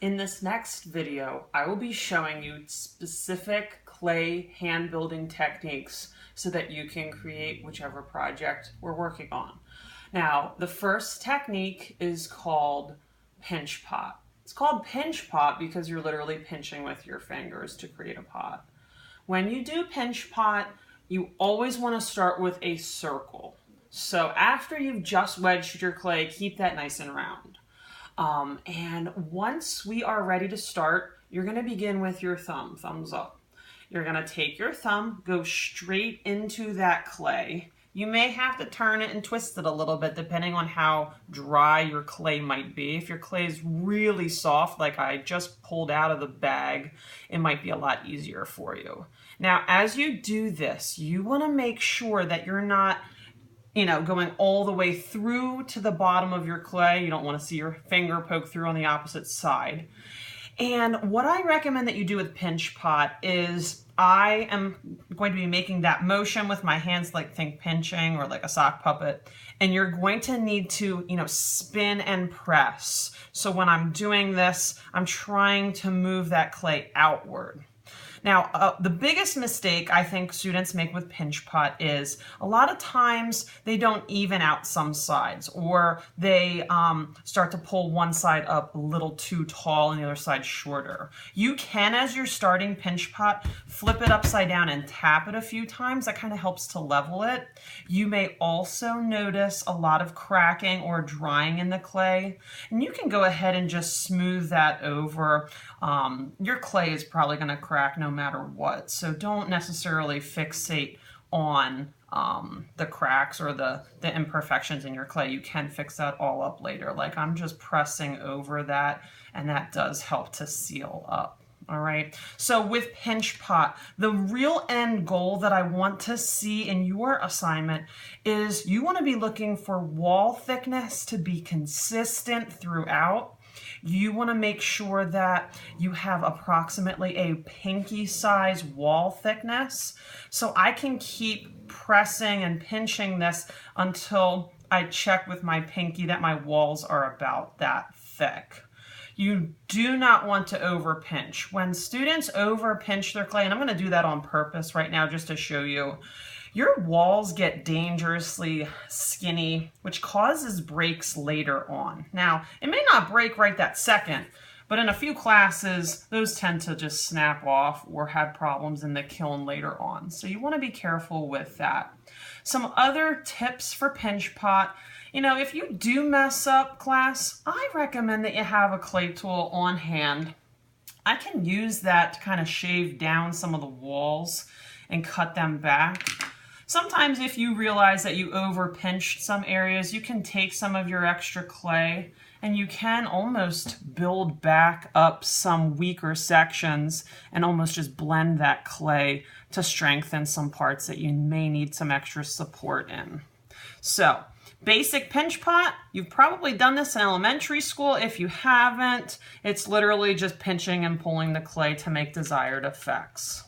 In this next video, I will be showing you specific clay hand building techniques so that you can create whichever project we're working on. Now, the first technique is called pinch pot. It's called pinch pot because you're literally pinching with your fingers to create a pot. When you do pinch pot, you always want to start with a circle. So after you've just wedged your clay, keep that nice and round. And once we are ready to start, you're going to begin with your thumbs up. You're going to take your thumb, go straight into that clay. You may have to turn it and twist it a little bit depending on how dry your clay might be. If your clay is really soft, like I just pulled out of the bag, it might be a lot easier for you. Now, as you do this, you want to make sure that you're not going all the way through to the bottom of your clay. You don't want to see your finger poke through on the opposite side. And what I recommend that you do with pinch pot is I am going to be making that motion with my hands, like think pinching or like a sock puppet. And you're going to need to, spin and press. So when I'm doing this, I'm trying to move that clay outward. Now, the biggest mistake I think students make with pinch pot is a lot of times they don't even out some sides, or they start to pull one side up a little too tall and the other side shorter. You can, as you're starting pinch pot, flip it upside down and tap it a few times. That kind of helps to level it. You may also notice a lot of cracking or drying in the clay, and you can go ahead and just smooth that over. Your clay is probably going to crack no matter what, so don't necessarily fixate on the cracks or the imperfections in your clay. You can fix that all up later. Like I'm just pressing over that, and that does help to seal up. All right, so with pinch pot, the real end goal that I want to see in your assignment is you want to be looking for wall thickness to be consistent throughout. You want to make sure that you have approximately a pinky size wall thickness. So I can keep pressing and pinching this until I check with my pinky that my walls are about that thick. You do not want to over pinch. When students over pinch their clay, and I'm going to do that on purpose right now just to show you, your walls get dangerously skinny, which causes breaks later on. Now, it may not break right that second, but in a few classes, those tend to just snap off or have problems in the kiln later on. So you want to be careful with that. Some other tips for pinch pot. If you do mess up, class, I recommend that you have a clay tool on hand. I can use that to kind of shave down some of the walls and cut them back. Sometimes if you realize that you over pinched some areas, you can take some of your extra clay and you can almost build back up some weaker sections and almost just blend that clay to strengthen some parts that you may need some extra support in. So, basic pinch pot, you've probably done this in elementary school. If you haven't, it's literally just pinching and pulling the clay to make desired effects.